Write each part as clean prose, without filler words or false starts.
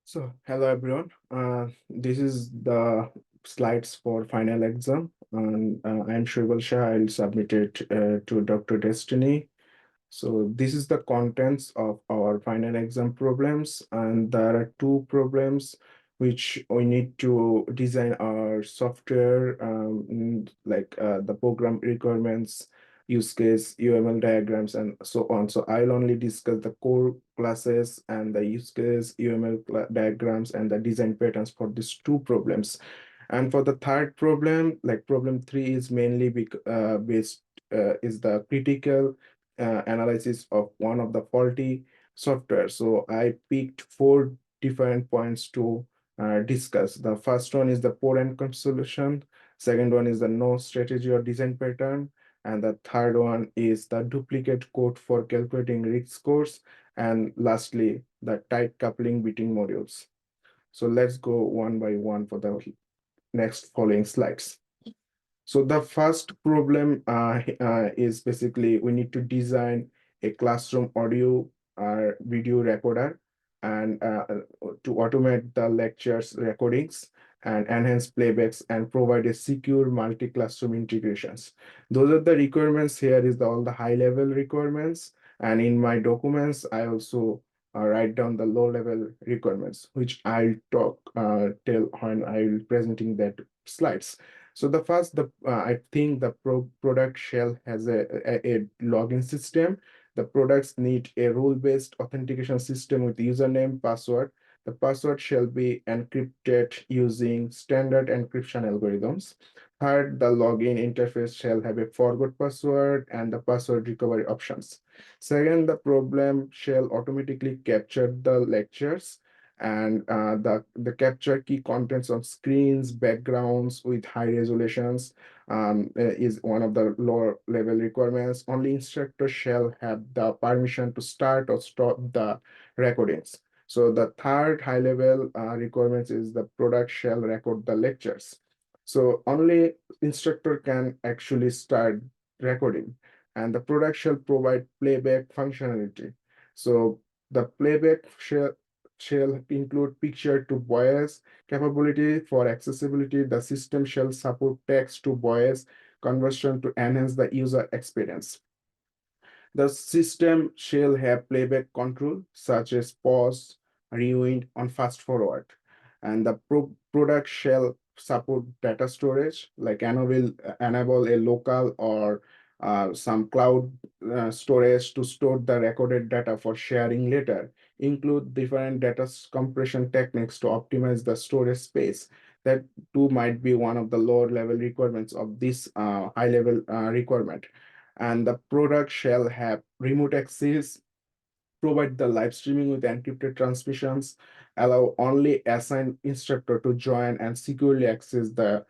So, hello everyone. This is the slides for final exam, and I'm Shrival Shah. I'll submit it to Dr. Destiny. So, this is the contents of our final exam problems, and there are two problems which we need to design our software, the program requirements, use case, UML diagrams, and so on. So I'll only discuss the core classes and the use case, UML diagrams, and the design patterns for these two problems. And for the third problem, like problem three is mainly based is the critical analysis of one of the faulty software. So I picked four different points to discuss. The first one is the poor outcome solution. Second one is the no strategy or design pattern. And the third one is the duplicate code for calculating risk scores. And lastly, the tight coupling between modules. So let's go one by one for the next following slides. So the first problem is basically we need to design a classroom audio or video recorder and to automate the lectures recordings and enhance playbacks and provide a secure multi-classroom integrations. Those are the requirements here is all the high level requirements. And in my documents, I also write down the low level requirements, which I'll tell when I'll presenting that slides. So the first, I think the product shell has a login system. The products need a rule-based authentication system with username, password. The password shall be encrypted using standard encryption algorithms. Third, the login interface shall have a forgot password and the password recovery options. Second, the problem shall automatically capture the lectures and the capture key contents of screens, backgrounds with high resolutions is one of the lower level requirements. Only instructor shall have the permission to start or stop the recordings. So the third high level requirements is the product shall record the lectures. So only instructor can actually start recording and the product shall provide playback functionality. So the playback shall include picture to voice capability for accessibility. The system shall support text to voice conversion to enhance the user experience. The system shall have playback control such as pause, rewind, and fast forward. And the product shall support data storage, like enable a local or some cloud storage to store the recorded data for sharing later. Include different data compression techniques to optimize the storage space. That too might be one of the lower level requirements of this high level requirement. And the product shall have remote access, provide the live streaming with encrypted transmissions, allow only assigned instructor to join and securely access the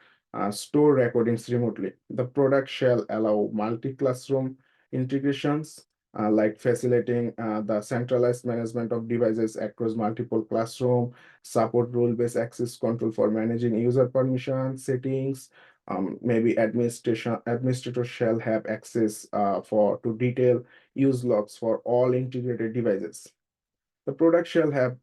store recordings remotely. The product shall allow multi-classroom integrations, like facilitating the centralized management of devices across multiple classroom, support role-based access control for managing user permission settings, maybe administrator shall have access for to detail use logs for all integrated devices. The product shall have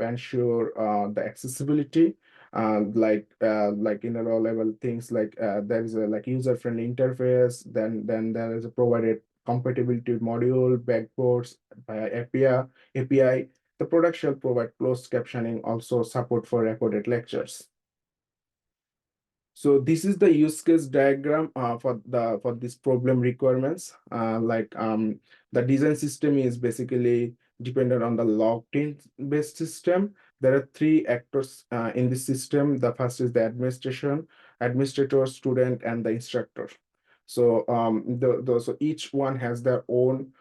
ensure the accessibility, like in a low level things like there is a like user friendly interface. Then there is a provided compatibility module, backports via API. The product shall provide closed captioning, also support for recorded lectures. So this is the use case diagram for this problem requirements. The design system is basically dependent on the logged-in based system. There are three actors in this system. The first is the administrator, student, and the instructor. So so each one has their own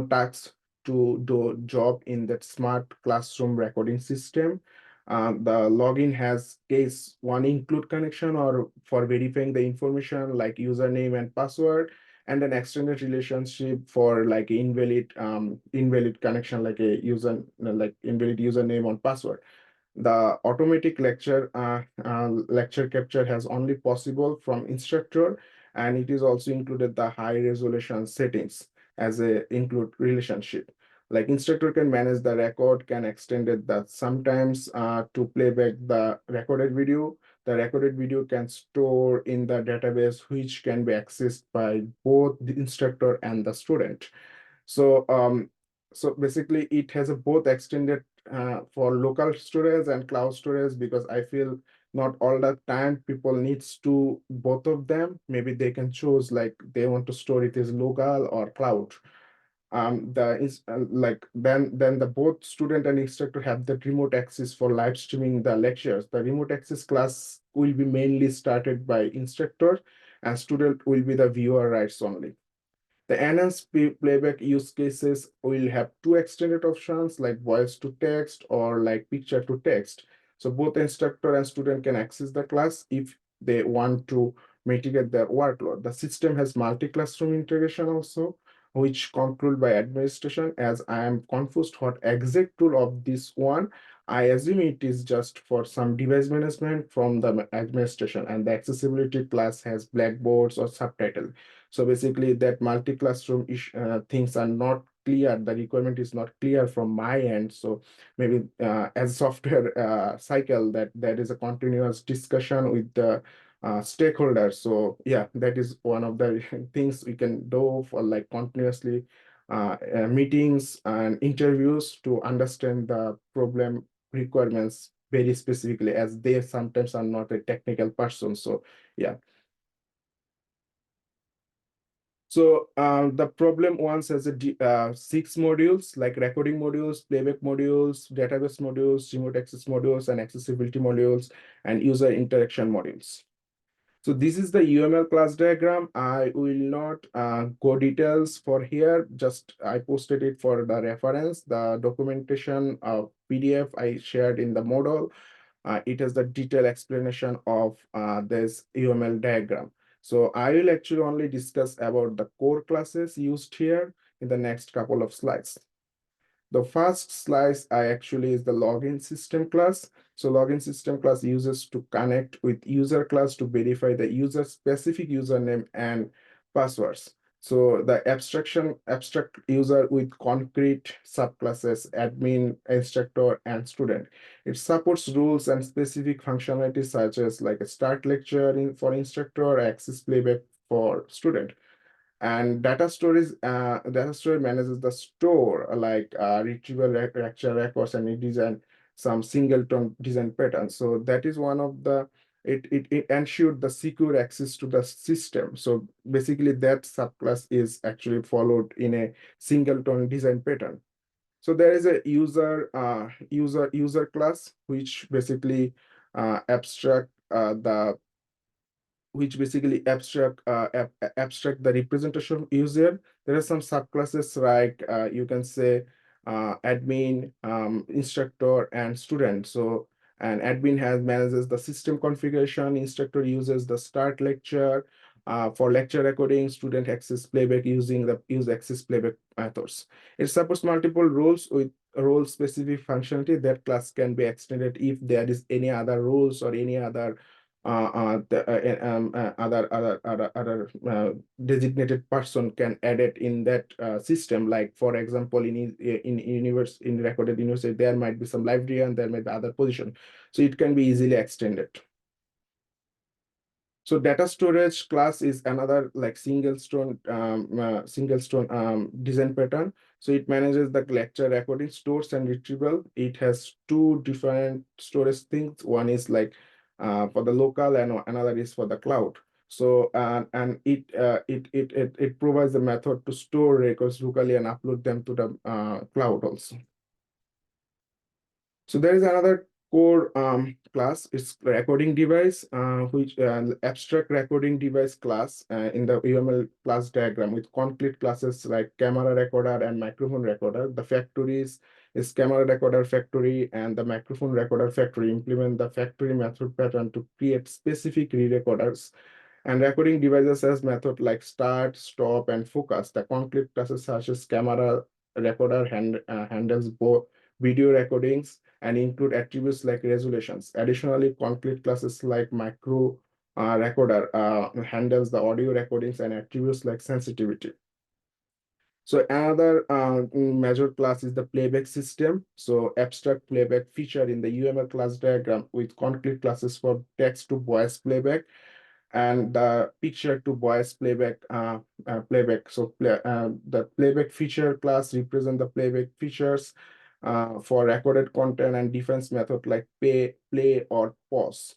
tasks to do job in that smart classroom recording system. The login has case one include connection or for verifying the information like username and password, and an extended relationship for like invalid connection like a user like invalid username or password. The automatic lecture capture has only possible from instructor, and it is also included the high resolution settings as a include relationship. Like instructor can manage the record, can extend it that sometimes to play back the recorded video. The recorded video can store in the database, which can be accessed by both the instructor and the student. So so basically it has a both extended for local storage and cloud storage, because I feel not all the time people needs to both of them. Maybe they can choose like they want to store it as local or cloud. The is like then the both student and instructor have the remote access for live streaming the lectures. The remote access class will be mainly started by instructor, and student will be the viewer rights only. The enhanced playback use cases will have two extended options, like voice to text or like picture to text. So both instructor and student can access the class if they want to mitigate their workload. The system has multi-classroom integration also, which controlled by administration. As I am confused what exact tool of this one, I assume it is just for some device management from the administration, and the accessibility class has blackboards or subtitle. So basically that multi-classroom things are not clear. The requirement is not clear from my end. So maybe as software cycle, that is a continuous discussion with the stakeholders. So yeah, that is one of the things we can do for like continuously meetings and interviews to understand the problem requirements very specifically, as they sometimes are not a technical person. So yeah. So the problem once has six modules, like recording modules, playback modules, database modules, remote access modules, and accessibility modules, and user interaction modules. So this is the UML class diagram. I will not go details for here. Just I posted it for the reference. The documentation PDF I shared in the model. It has the detailed explanation of this UML diagram. So I will actually only discuss about the core classes used here in the next couple of slides. The first slice I actually is the login system class. So login system class uses to connect with user class to verify the user specific username and passwords. So the abstract user with concrete subclasses, admin, instructor, and student. It supports rules and specific functionalities such as like a start lecture for instructor, access playback for student. And data storage manages the store like retrieval lecture records, and it design some singleton design patterns. So that is one of the it ensured the secure access to the system. So basically that subclass is actually followed in a singleton design pattern. So there is a user class which basically abstract the which basically abstract the representation user. There are some subclasses like you can say admin, instructor, and student. So an admin has manages the system configuration, instructor uses the start lecture. For lecture recording, student access playback using the use access playback methods. It supports multiple roles with role specific functionality. That class can be extended if there is any other rules or any other other designated person can add it in that system. Like for example, in recorded university, there might be some library and there might be other position, so it can be easily extended. So data storage class is another like single stone design pattern. So it manages the lecture recording, stores and retrieval. It has two different storage things. One is like for the local, and another is for the cloud. So and it provides a method to store records locally and upload them to the cloud also. So there is another core class. It's recording device, which abstract recording device class in the UML class diagram with concrete classes like camera recorder and microphone recorder. The factories is camera recorder factory and the microphone recorder factory. Implement the factory method pattern to create specific re-recorders. And recording devices as method like start, stop, and focus. The concrete classes such as camera recorder handles both video recordings and include attributes like resolutions. Additionally, concrete classes like micro recorder handles the audio recordings and attributes like sensitivity. So another major class is the playback system. So abstract playback feature in the UML class diagram with concrete classes for text to voice playback and the picture to voice playback. So the playback feature class represent the playback features for recorded content and defense method like play or pause.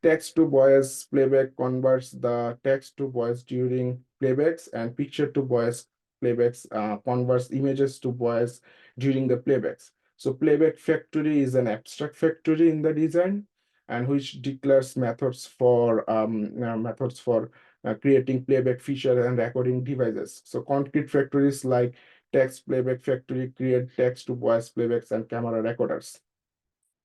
Text to voice playback converts the text to voice during playbacks, and picture to voice playbacks converts images to voice during the playbacks. So playback factory is an abstract factory in the design and which declares methods for creating playback feature and recording devices. So concrete factories like text playback factory create text to voice playbacks and camera recorders.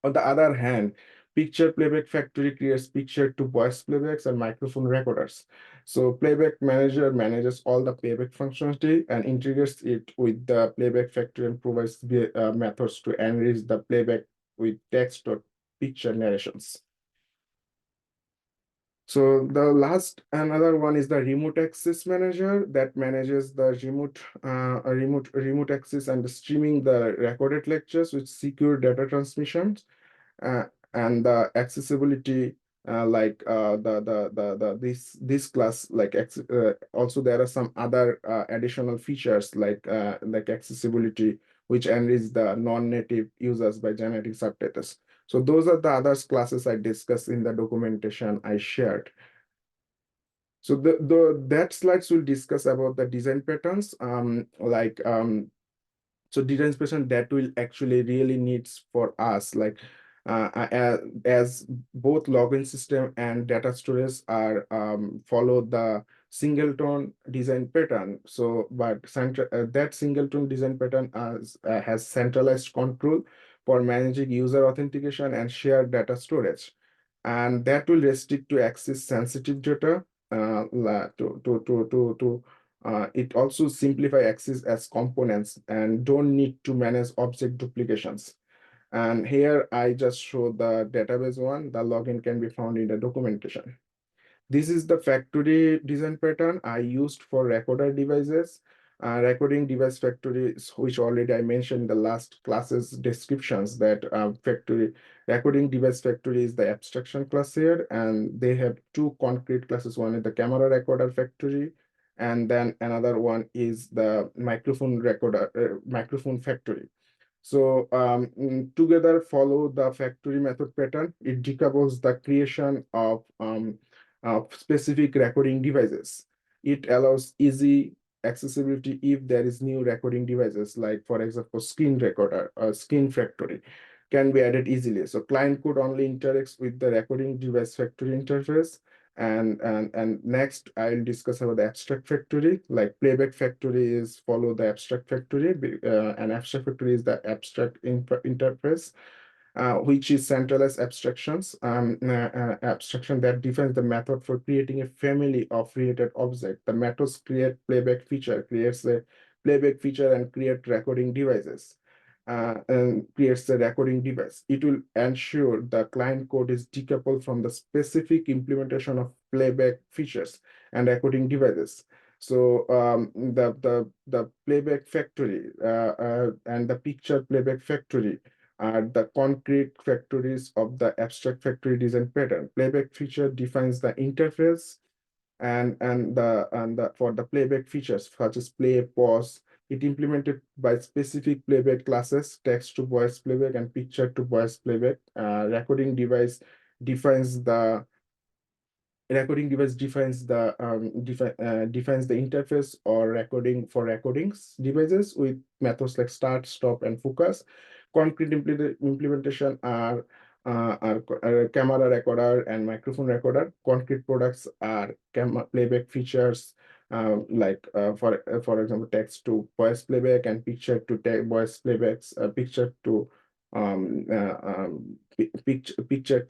On the other hand, picture playback factory creates picture to voice playbacks and microphone recorders. So playback manager manages all the playback functionality and integrates it with the playback factory and provides the methods to enrich the playback with text or picture narrations. So the last another one is the remote access manager that manages the remote access and streaming the recorded lectures with secure data transmissions uh, and the accessibility like this class like also there are some other additional features like accessibility which enrich the non-native users by generating subtitles. So those are the other classes I discussed in the documentation I shared. So the that slides will discuss about the design patterns so design pattern that will actually really needs for us as both login system and data storage are follow the singleton design pattern. So but that singleton design pattern has centralized control for managing user authentication and shared data storage, and that will restrict to access sensitive data it also simplify access as components and don't need to manage object duplications. And here I just show the database one. The login can be found in the documentation. This is the factory design pattern I used for recorder devices. Recording device factories, which already I mentioned in the last classes descriptions that factory recording device factory is the abstraction class here, and they have two concrete classes. One is the camera recorder factory, and then another one is the microphone factory. So together follow the factory method pattern. It decouples the creation of specific recording devices. It allows easy accessibility if there is new recording devices, like for example, screen recorder or screen factory can be added easily. So client could only interacts with the recording device factory interface. And next I'll discuss about the abstract factory. Like playback factory is follow the abstract factory, and abstract factory is the abstract interface, which is centralized abstraction that defines the method for creating a family of related objects. The methods create playback feature, creates a playback feature and create recording devices. And creates the recording device. It will ensure the client code is decoupled from the specific implementation of playback features and recording devices. So the playback factory and the picture playback factory are the concrete factories of the abstract factory design pattern. Playback feature defines the interface and for the playback features such as play, pause, it implemented by specific playback classes, text to voice playback and picture to voice playback. Defines the Recording device defines the interface or recording for recordings devices with methods like start, stop, and focus. Concrete implementation are camera recorder and microphone recorder. Concrete products are playback features for example text to voice playback and picture to voice playbacks. Picture to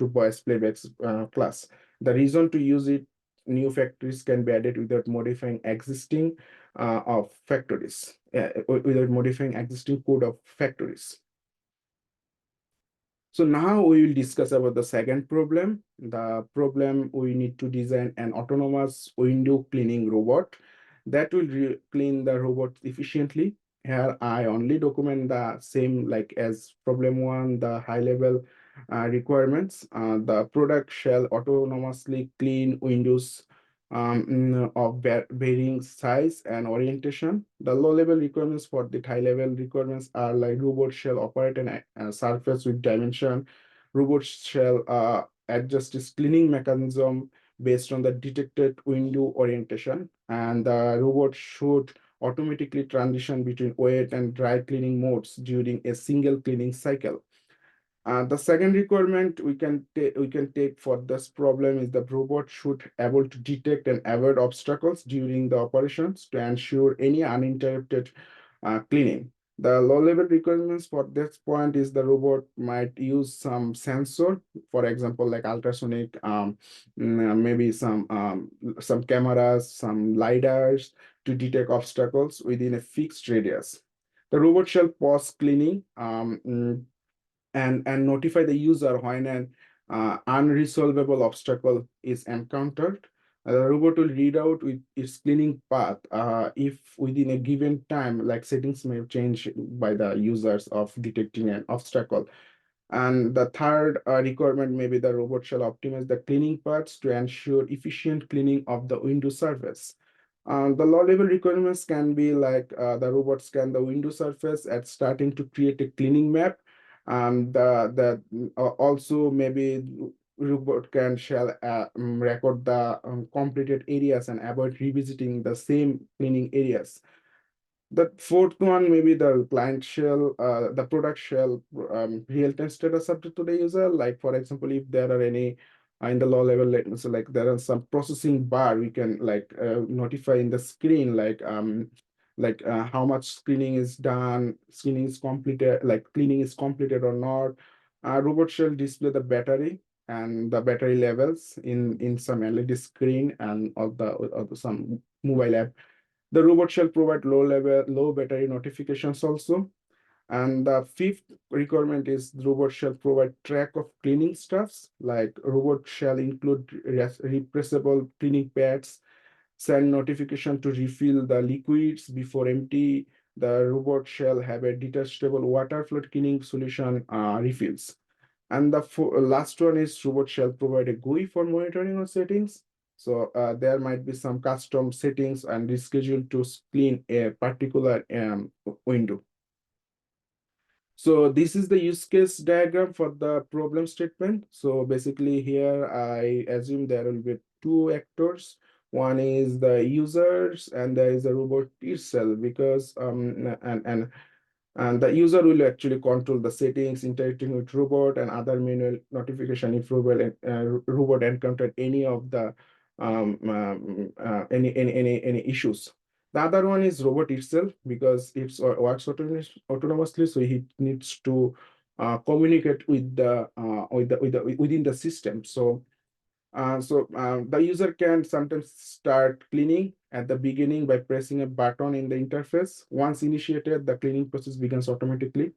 voice playbacks class. The reason to use it, new factories can be added without modifying existing of factories, without modifying existing code of factories. So now we will discuss about the second problem. The problem we need to design an autonomous window cleaning robot. that will clean the robot efficiently. Here I only document the same like as problem one, the high level requirements. The product shall autonomously clean windows of varying size and orientation. The low level requirements for the high level requirements are like robot shall operate a surface with dimension. Robot shall adjust its cleaning mechanism based on the detected window orientation, and the robot should automatically transition between wet and dry cleaning modes during a single cleaning cycle. The second requirement we can take for this problem is the robot should able to detect and avoid obstacles during the operations to ensure any uninterrupted cleaning. The low-level requirements for this point is the robot might use some sensor, for example, like ultrasonic, maybe some cameras, some lidars to detect obstacles within a fixed radius. The robot shall pause cleaning and notify the user when an unresolvable obstacle is encountered. The robot will read out with its cleaning path if within a given time, like settings may change by the users of detecting an obstacle. And the third requirement may be the robot shall optimize the cleaning paths to ensure efficient cleaning of the window surface. The low-level requirements can be like the robot scan the window surface at starting to create a cleaning map. Also maybe robot can shall record the completed areas and avoid revisiting the same cleaning areas. The fourth one, maybe the product shall real-time status update to the user. Like for example, if there are any in the low level, so like there are some processing bar, we can like notify in the screen, like how much screening is done, screening is completed, like cleaning is completed or not. Robot shall display the battery and the battery levels in some LED screen and some mobile app. The robot shall provide low battery notifications also. And the fifth requirement is the robot shall provide track of cleaning stuffs, like robot shall include repressible cleaning pads, send notification to refill the liquids before empty. The robot shall have a detachable water flood cleaning solution refills. And the last one is robot shall provide a GUI for monitoring or settings. So there might be some custom settings and reschedule to clean a particular window. So this is the use case diagram for the problem statement. So basically here I assume there will be two actors. One is the users and there is the robot itself, because and the user will actually control the settings, interacting with robot and other manual notification if robot encountered any of the any issues. The other one is robot itself, because it works autonomously, so he needs to communicate with within the system. So the user can sometimes start cleaning at the beginning by pressing a button in the interface. Once initiated, the cleaning process begins automatically.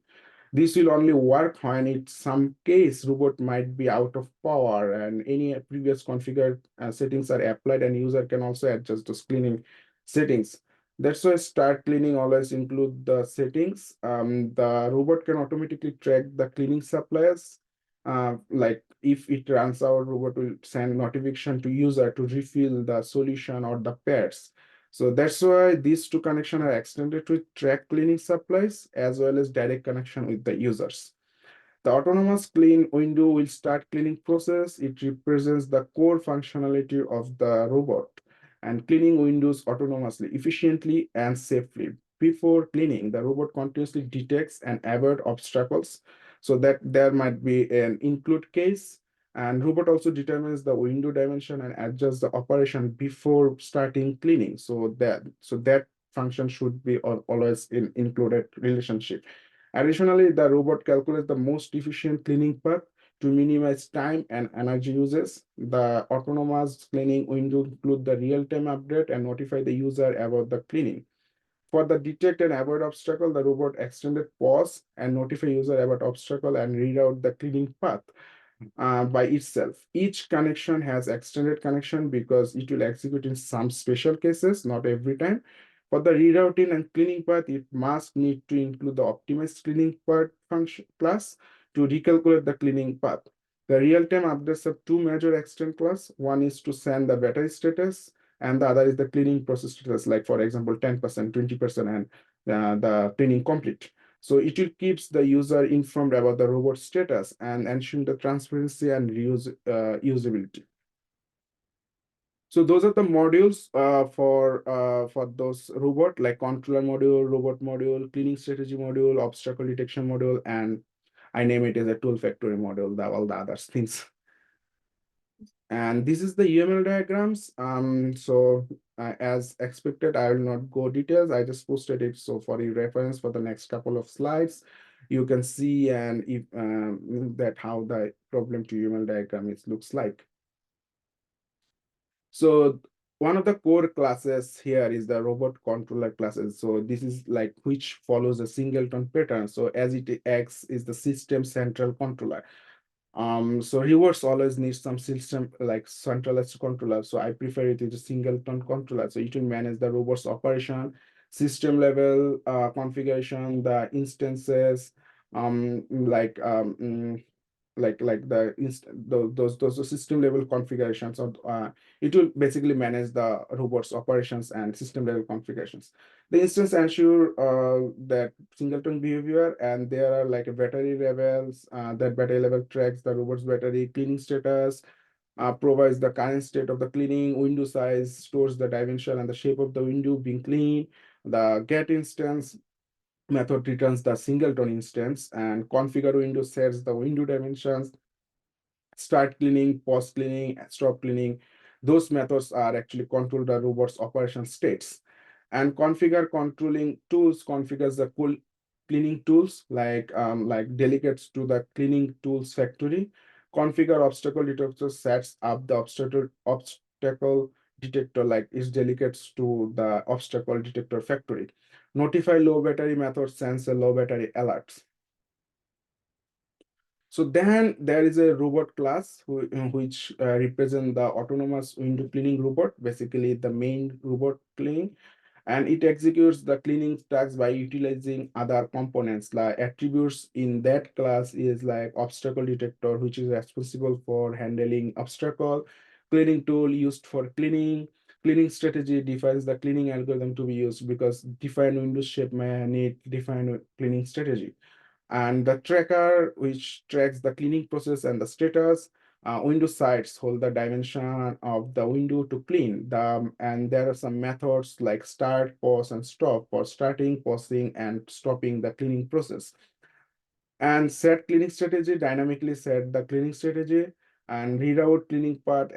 This will only work when in some case robot might be out of power and any previous configured settings are applied, and user can also adjust those cleaning settings. That's why start cleaning always include the settings. The robot can automatically track the cleaning suppliers. Like if it runs out, robot will send notification to user to refill the solution or the pads. So that's why these two connections are extended to track cleaning supplies as well as direct connection with the users. The autonomous clean window will start cleaning process. It represents the core functionality of the robot and cleaning windows autonomously, efficiently, and safely. Before cleaning, the robot continuously detects and avoid obstacles so that there might be an include case. And robot also determines the window dimension and adjusts the operation before starting cleaning. So that function should be always in included relationship. Additionally, the robot calculates the most efficient cleaning path to minimize time and energy uses. The autonomous cleaning window include the real-time update and notify the user about the cleaning. For the detect and avoid obstacle, the robot extended pause and notify user about obstacle and read out the cleaning path. by itself. Each connection has extended connection because it will execute in some special cases, not every time. For the rerouting and cleaning path, it must need to include the optimized cleaning path function class to recalculate the cleaning path. The real-time updates have two major extend class. One is to send the battery status, and the other is the cleaning process status, like for example, 10%, 20%, and the cleaning complete. So it will keeps the user informed about the robot status and ensuring the transparency and usability. So those are the modules for those robot, like controller module, robot module, cleaning strategy module, obstacle detection module, and I name it as a tool factory module, all the other things. And this is the UML diagrams. As expected, I will not go details. I just posted it so for your reference for the next couple of slides, you can see and if that how the problem to UML diagram looks like. So one of the core classes here is the robot controller classes. So this is like which follows a singleton pattern. So as it acts is the system central controller. So rewards always need some system like centralized controller. So I prefer it with a singleton controller. So it will manage the robot's operation, system level configuration, the instances, like the those system level configurations of it will basically manage the robot's operations and system level configurations. The instance ensure that singleton behavior, and there are like a battery levels, that battery level tracks the robot's battery cleaning status, provides the current state of the cleaning, window size, stores the dimension and the shape of the window being clean. The get instance method returns the singleton instance, and configure window sets the window dimensions, start cleaning, pause cleaning, stop cleaning. Those methods are actually control the robot's operation states. And configure controlling tools configures the cool cleaning tools like delegates to the cleaning tools factory. Configure obstacle detector sets up the obstacle detector like is delegates to the obstacle detector factory. Notify low battery method sends a low battery alerts. So then there is a robot class which represent the autonomous window cleaning robot, basically the main robot cleaning, and it executes the cleaning tasks by utilizing other components. Like attributes in that class is like obstacle detector, which is responsible for handling obstacle, cleaning tool used for cleaning. Cleaning strategy defines the cleaning algorithm to be used because defined window shape may need defined cleaning strategy. And the tracker, which tracks the cleaning process and the status. Window sites hold the dimension of the window to clean. And there are some methods like start, pause, and stop for starting, pausing, and stopping the cleaning process. And set cleaning strategy, dynamically set the cleaning strategy, and reroute cleaning path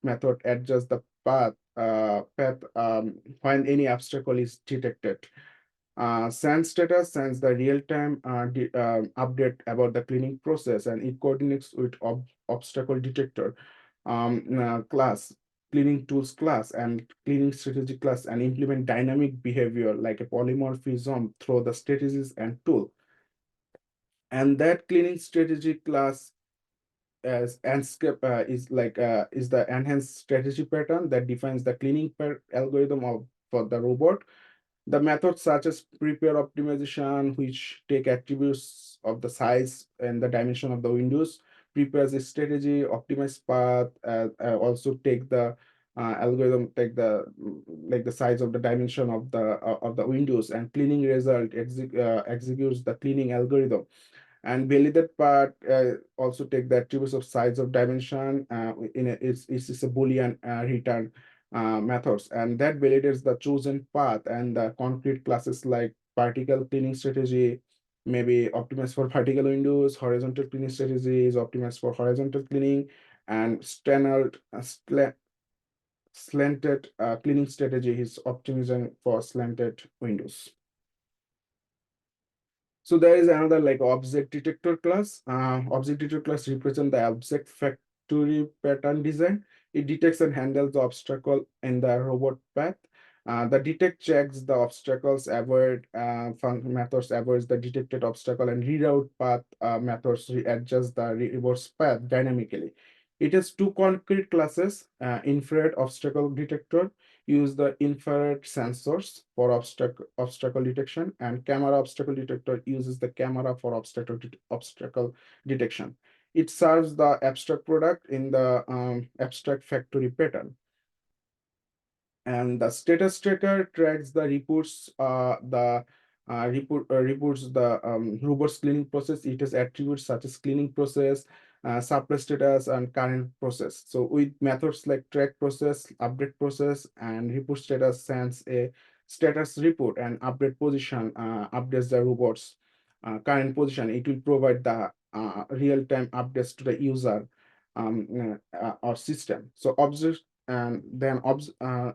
method adjusts the path when any obstacle is detected. Send status sends the real-time update about the cleaning process, and it coordinates with obstacle detector class, cleaning tools class, and cleaning strategy class, and implement dynamic behavior like a polymorphism through the strategies and tool. And that cleaning strategy class as Anscape is the enhanced strategy pattern that defines the cleaning algorithm for the robot. The methods such as prepare optimization, which take attributes of the size and the dimension of the windows, prepares a strategy, optimize path, also take the algorithm, take the like the size of the dimension of the windows, and cleaning result executes the cleaning algorithm. And validate part also take the attributes of size of dimension it's a Boolean return methods, and that validates the chosen path. And the concrete classes like particle cleaning strategy maybe optimized for vertical windows, horizontal cleaning strategy is optimized for horizontal cleaning, and standard slanted cleaning strategy is optimizing for slanted windows. So there is another like object detector class. Object detector class represent the object factory pattern design. It detects and handles the obstacle in the robot path. The detect checks the obstacles, avoid methods avoids the detected obstacle, and reroute path methods readjust the reverse path dynamically. It has two concrete classes. Infrared obstacle detector use the infrared sensors for obstacle detection, and camera obstacle detector uses the camera for obstacle detection. It serves the abstract product in the abstract factory pattern. And the status tracker tracks the reports the robots cleaning process. It has attributes such as cleaning process, supply status, and current process. So with methods like track process, update process, and report status sends a status report, and update position updates the robots current position. It will provide the real-time updates to the user or system. So object and then obstacle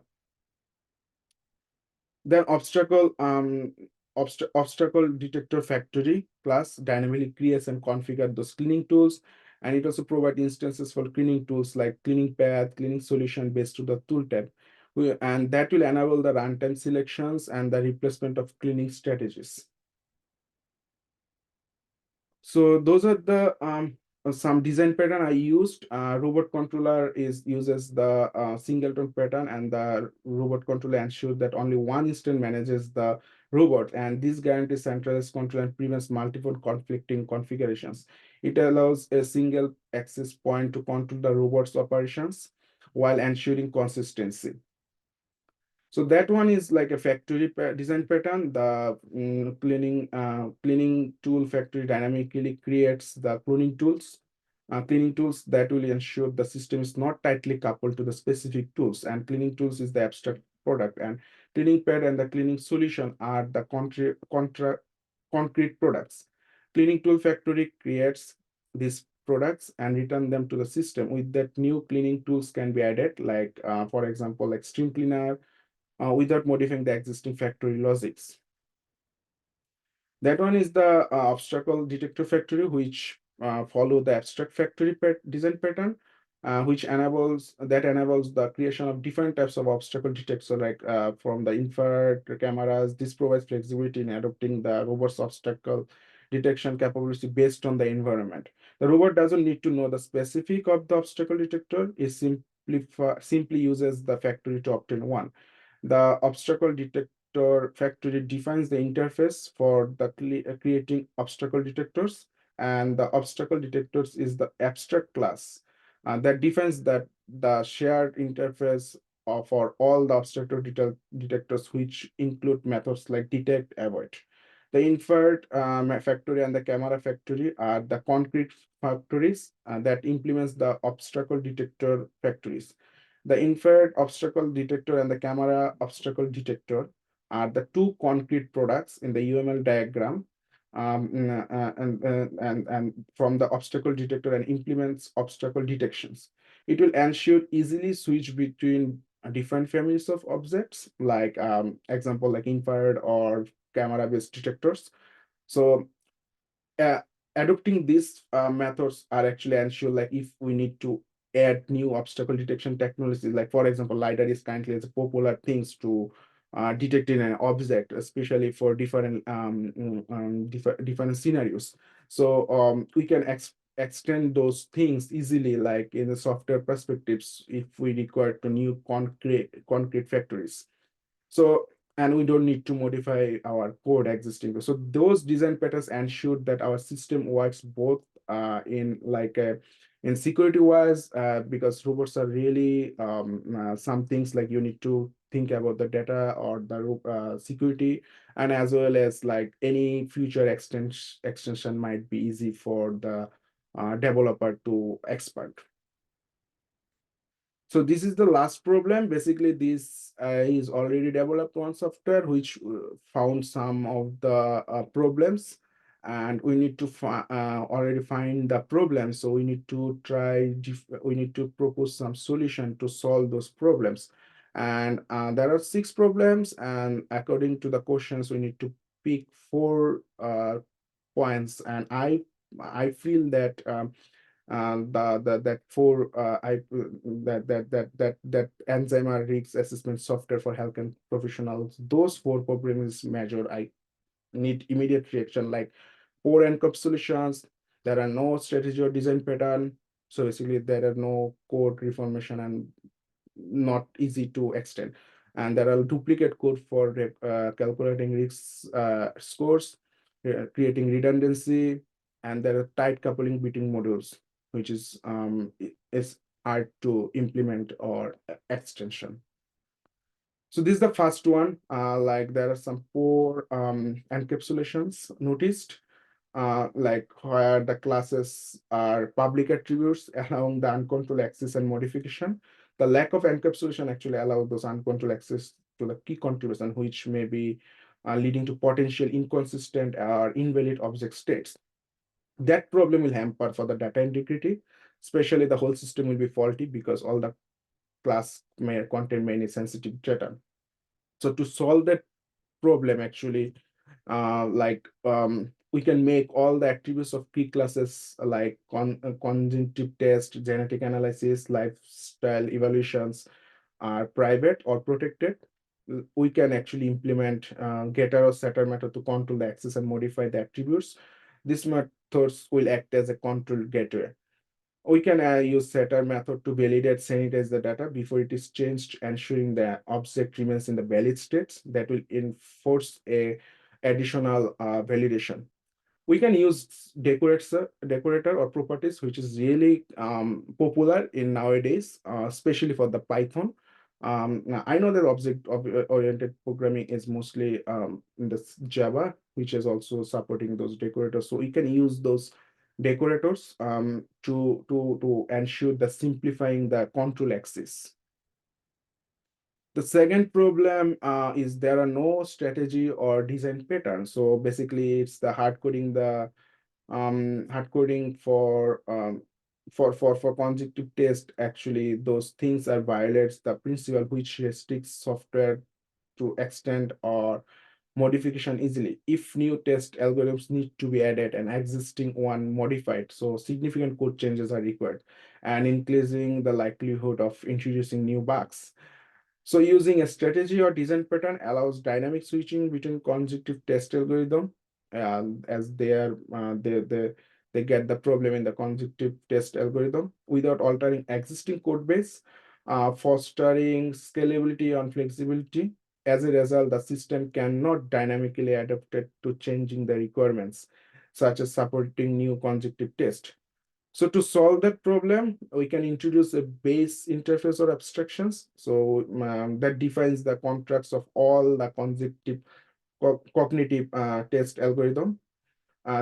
detector factory class dynamically creates and configure those cleaning tools, and it also provides instances for cleaning tools like cleaning path, cleaning solution based to the tool tab. And that will enable the runtime selections and the replacement of cleaning strategies. So those are the some design pattern I used. Robot controller uses the singleton pattern, and the robot controller ensures that only one instance manages the robot, and this guarantees centralized control and prevents multiple conflicting configurations. It allows a single access point to control the robot's operations while ensuring consistency. So that one is like a factory design pattern. The cleaning tool factory dynamically creates the cleaning tools that will ensure the system is not tightly coupled to the specific tools. And cleaning tools is the abstract product, and cleaning pad and the cleaning solution are the concrete products. Cleaning tool factory creates these products and return them to the system. With that, new cleaning tools can be added, like for example, like stream cleaner, without modifying the existing factory logics. That one is the obstacle detector factory, which follow the abstract factory design pattern, which enables the creation of different types of obstacle detector, like from the infrared cameras. This provides flexibility in adopting the robot's obstacle detection capability based on the environment. The robot doesn't need to know the specific of the obstacle detector. It simply uses the factory to obtain one. The obstacle detector factory defines the interface for the creating obstacle detectors, and the obstacle detectors is the abstract class that defines that the shared interface for all the obstacle detectors, which include methods like detect, avoid. The inferred factory and the camera factory are the concrete factories that implements the obstacle detector factories. The infrared obstacle detector and the camera obstacle detector are the two concrete products in the UML diagram, and from the obstacle detector and implements obstacle detections. It will ensure easily switch between different families of objects, like example like infrared or camera-based detectors. So uh, adopting these methods are actually ensure, like if we need to add new obstacle detection technologies, like for example lidar is currently as popular things to detecting an object, especially for different scenarios. So we can extend those things easily, like in the software perspectives, if we require to new concrete factories. So, and we don't need to modify our code existing. So those design patterns ensure that our system works both in like in security wise, because robots are really some things like you need to think about the data or the security, and as well as like any future extension might be easy for the developer to expert. So this is the last problem. Basically, this is already developed one software which found some of the problems, and we need to already find the problem. So we need to we need to propose some solution to solve those problems. And there are 6 problems, and according to the questions, we need to pick 4 points. And I feel that that four I that enzyme or risk assessment software for healthcare professionals. Those four problems measure I need immediate reaction, like poor encapsulations. There are no strategy or design pattern. So basically, there are no code reformation and not easy to extend. And there are duplicate code for calculating risk scores, creating redundancy, and there are tight coupling between modules, which is hard to implement or extension. So this is the first one. Like there are some poor encapsulations noticed, like where the classes are public attributes allowing the uncontrolled access and modification. The lack of encapsulation actually allows those uncontrolled access to the key contribution, which may be leading to potential inconsistent or invalid object states. That problem will hamper for the data integrity, especially the whole system will be faulty because all the class may contain many sensitive data. So to solve that problem, actually, we can make all the attributes of key classes like conjunctive test, genetic analysis, lifestyle evaluations are private or protected. We can actually implement getter or setter method to control the access and modify the attributes. These methods will act as a control gateway. We can use setter method to validate, sanitize the data before it is changed, ensuring the object remains in the valid states. That will enforce a additional validation. We can use decorator or properties, which is really popular in nowadays, especially for the Python. Now I know that object-oriented programming is mostly in the Java, which is also supporting those decorators. So we can use those decorators to ensure the simplifying the control axis. The second problem is there are no strategy or design patterns. So basically, it's the hard coding for conjunctive test. Actually, those things are violates the principle which restricts software to extend or modification easily. If new test algorithms need to be added and existing one modified, so significant code changes are required and increasing the likelihood of introducing new bugs. So using a strategy or design pattern allows dynamic switching between conjunctive test algorithm, as they get the problem in the conjunctive test algorithm without altering existing code base, fostering scalability and flexibility. As a result, the system cannot dynamically adapt it to changing the requirements, such as supporting new conjunctive test. So to solve that problem, we can introduce a base interface or abstractions. So that defines the contracts of all the conjunctive cognitive test algorithm.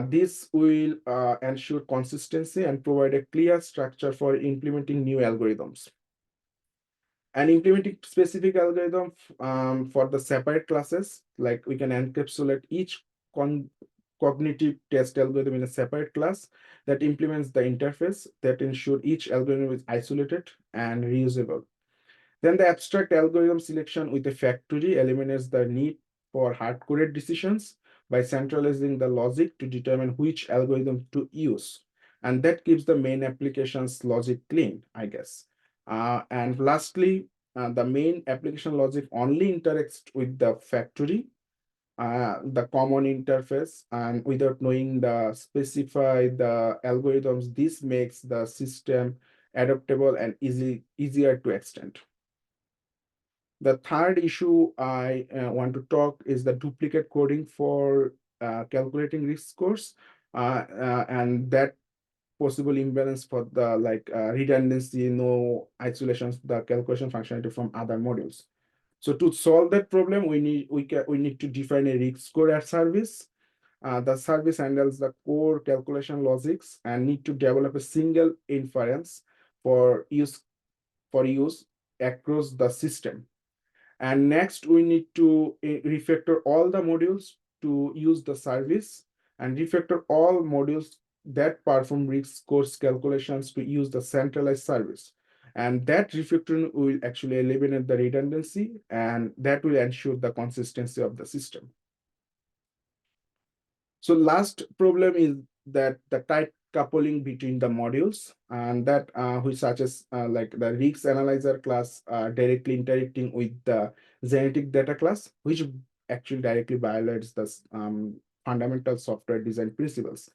This will ensure consistency and provide a clear structure for implementing new algorithms. And implementing specific algorithm for the separate classes, like we can encapsulate each cognitive test algorithm in a separate class that implements the interface that ensure each algorithm is isolated and reusable. Then the abstract algorithm selection with a factory eliminates the need for hard-coded decisions by centralizing the logic to determine which algorithm to use. And that keeps the main application's logic clean, I guess. And lastly, the main application logic only interacts with the factory, the common interface, and without knowing the specify the algorithms. This makes the system adaptable and easier to extend. The third issue I want to talk is the duplicate coding for calculating risk scores, and that possible imbalance for the redundancy, no isolations, the calculation functionality from other modules. So to solve that problem, we need to define a risk score as service. The service handles the core calculation logics and need to develop a single inference for use across the system. And next, we need to refactor all the modules to use the service and refactor all modules that perform risk scores calculations to use the centralized service. And that refactoring will actually eliminate the redundancy, and that will ensure the consistency of the system. So last problem is that the coupling between the modules, and that which such as like the risk analyzer class directly interacting with the genetic data class, which actually directly violates the fundamental software design principles.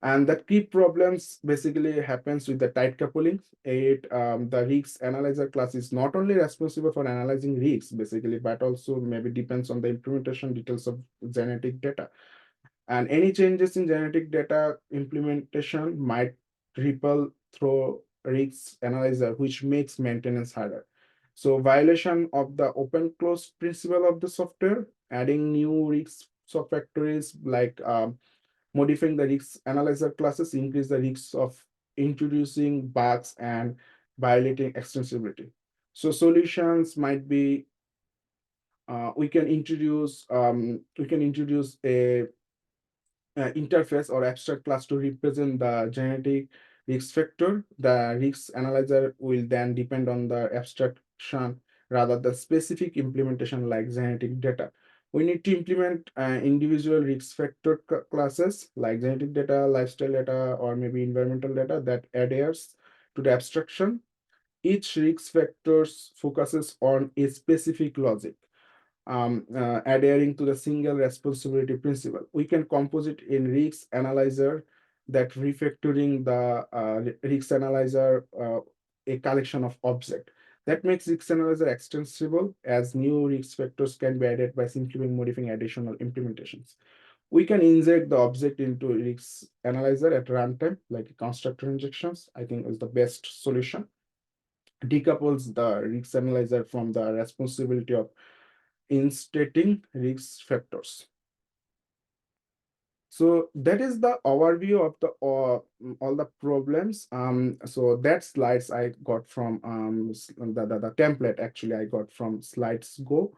And the key problems basically happens with the tight coupling. The risk analyzer class is not only responsible for analyzing risks basically, but also maybe depends on the implementation details of genetic data. And any changes in genetic data implementation might ripple through risk analyzer, which makes maintenance harder. So violation of the open close principle of the software, adding new risk subfactories like modifying the risk analyzer classes increase the risks of introducing bugs and violating extensibility. So solutions might be we can introduce a interface or abstract class to represent the genetic risk factor. The risk analyzer will then depend on the abstraction rather than specific implementation like genetic data. We need to implement individual risk factor classes like genetic data, lifestyle data, or maybe environmental data that adheres to the abstraction. Each risk factors focuses on a specific logic, adhering to the single responsibility principle. We can composite in risk analyzer that refactoring the risk analyzer a collection of object. That makes risk analyzer extensible as new risk factors can be added by simply modifying additional implementations. We can inject the object into risk analyzer at runtime, like constructor injections, I think is the best solution. Decouples the risk analyzer from the responsibility of instating risk factors. So that is the overview of the all the problems. So that slides I got from the template actually I got from Slides Go.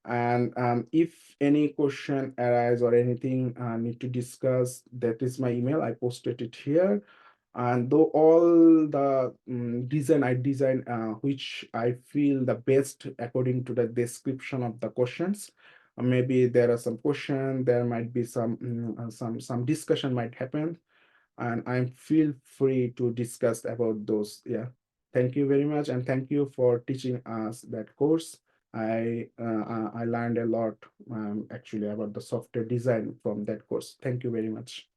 And if any question arise or anything need to discuss, that is my email. I posted it here. And though all the design I design which I feel the best according to the description of the questions. Maybe there are some question, there might be some discussion might happen, and I feel free to discuss about those. Yeah, thank you very much, and thank you for teaching us that course. I learned a lot actually about the software design from that course. Thank you very much.